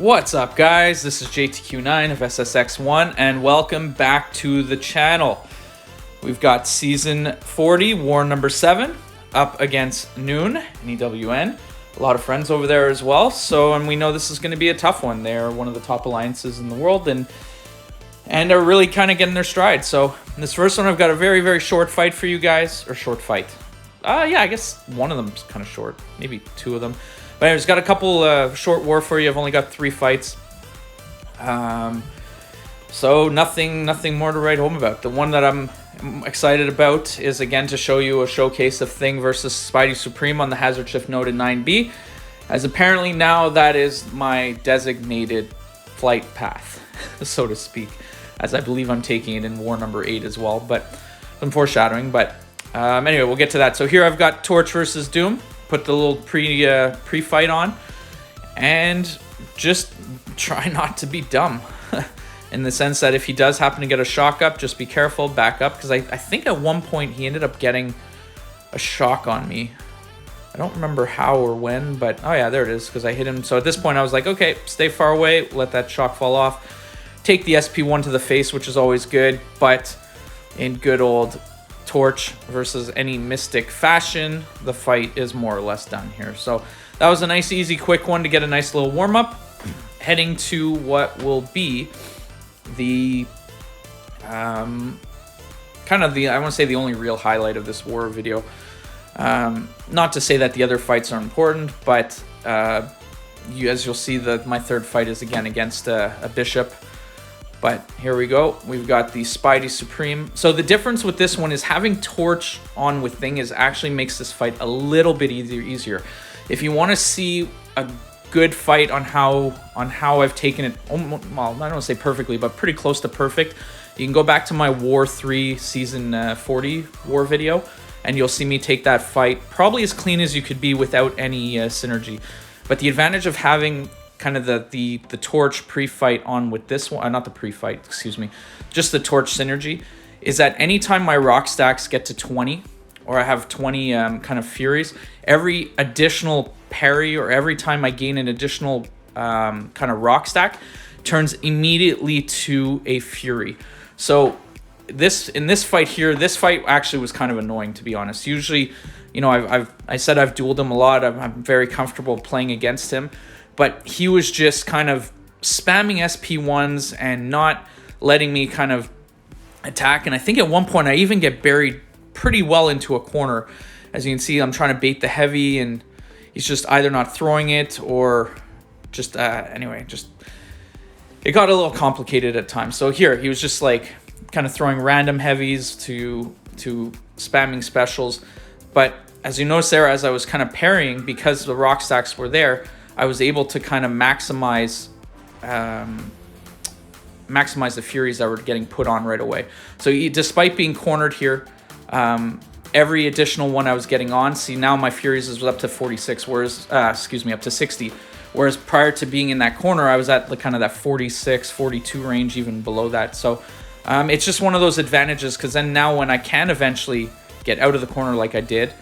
What's up, guys? This is JTQ9 of SSX-1 and welcome back to the channel. We've got season 40, war number 7, up against NEWN, NEWN. A lot of friends over there as well, and we know this is going to be a tough one. They're one of the top alliances in the world and are really kind of getting their stride. So in this first one, I've got a very, very short fight for you guys, or short fight. Yeah, I guess one of them's kind of short, maybe two of them. But anyways, got a couple short war for you. I've only got 3 fights. So nothing more to write home about. The one that I'm excited about is, again, to show you a showcase of Thing versus Spidey Supreme on the Hazard Shift node in 9B, as apparently now that is my designated flight path, so to speak, as I believe I'm taking it in war number 8 as well, but some foreshadowing. But anyway, we'll get to that. So here I've got Torch versus Doom. Put the little pre-fight on, and just try not to be dumb, in the sense that if he does happen to get a shock up, just be careful, back up, because I think at one point he ended up getting a shock on me. I don't remember how or when, but oh yeah, there it is, because I hit him. So at this point I was like, okay, stay far away, let that shock fall off, take the SP1 to the face, which is always good. But in good old Torch versus any Mystic fashion, the fight is more or less done here. So that was a nice, easy, quick one to get a nice little warm-up. Heading to what will be the I want to say the only real highlight of this war video. Not to say that the other fights are important, but as you'll see, my third fight is again against a bishop. But here we go. We've got the Spidey Supreme. So the difference with this one is having Torch on with Thing actually makes this fight a little bit easier. If you want to see a good fight on how I've taken it, well, I don't want to say perfectly, but pretty close to perfect, you can go back to my War 3 Season 40 War video, and you'll see me take that fight probably as clean as you could be without any synergy. But the advantage of having kind of the Torch pre-fight on with this one, not the pre-fight, excuse me, just the Torch synergy, is that anytime my rock stacks get to 20, or I have 20 kind of Furies, every additional parry or every time I gain an additional kind of rock stack turns immediately to a Fury. So in this fight here, this fight actually was kind of annoying, to be honest. Usually, you know, I said I've dueled him a lot. I'm very comfortable playing against him. But he was just kind of spamming SP1s and not letting me kind of attack. And I think at one point I even get buried pretty well into a corner. As you can see, I'm trying to bait the heavy, and he's just either not throwing it or just, anyway, just, it got a little complicated at times. So here, he was just like kind of throwing random heavies to spamming specials. But as you notice there, as I was kind of parrying, because the rock stacks were there, I was able to kind of maximize the Furies that were getting put on right away. So despite being cornered here, every additional one I was getting on, see now my Furies was up to 46, whereas, up to 60. Whereas prior to being in that corner, I was at the kind of that 46, 42 range, even below that. So it's just one of those advantages, because then now when I can eventually get out of the corner like I did,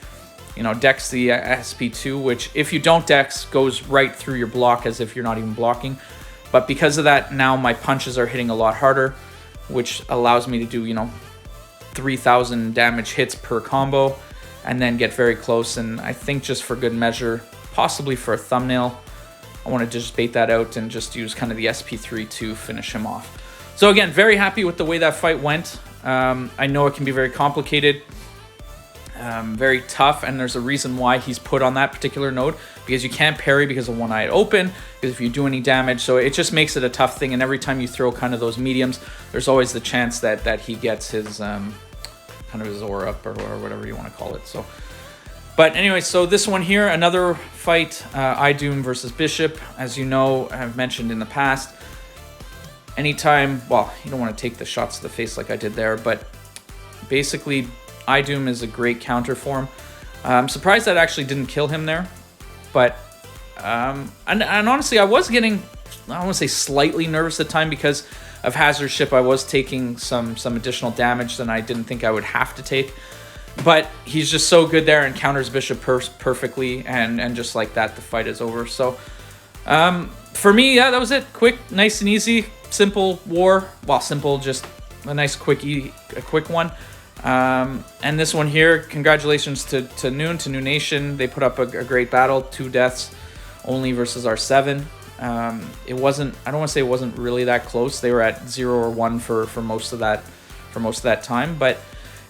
you know, dex the SP2, which if you don't dex goes right through your block as if you're not even blocking. But because of that, now my punches are hitting a lot harder, which allows me to do, you know, 3,000 damage hits per combo and then get very close. And I think just for good measure, possibly for a thumbnail, I want to just bait that out and just use kind of the SP3 to finish him off. So again, very happy with the way that fight went. I know it can be very complicated. Very tough, and there's a reason why he's put on that particular node, because you can't parry because of one-eyed open, because if you do any damage, so it just makes it a tough thing. And every time you throw kind of those mediums, there's always the chance that he gets his kind of his aura up, or whatever you want to call it. So, but anyway, so this one here, another fight, iDoom versus Bishop. As you know, I've mentioned in the past, anytime, well, you don't want to take the shots to the face like I did there, but basically iDoom is a great counter for him. I'm surprised that actually didn't kill him there, but and honestly, I was getting, I don't want to say slightly nervous at the time, because of Hazard Ship. I was taking some additional damage than I didn't think I would have to take. But he's just so good there and counters Bishop perfectly, and just like that, the fight is over. So for me, yeah, that was it. Quick, nice and easy, simple war. Well, simple, just a nice, quick one. And this one here, congratulations to NEWN, to New Nation. They put up a great battle, 2 deaths only versus our 7. It wasn't, I don't want to say it wasn't really that close. They were at 0 or 1 for most of that time. But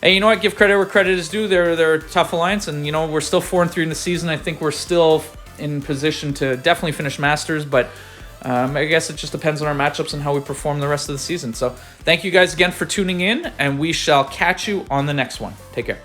hey, you know what? Give credit where credit is due. They're a tough alliance, and you know, we're still 4-3 in the season. I think we're still in position to definitely finish Masters, but I guess it just depends on our matchups and how we perform the rest of the season. So thank you guys again for tuning in, and we shall catch you on the next one. Take care.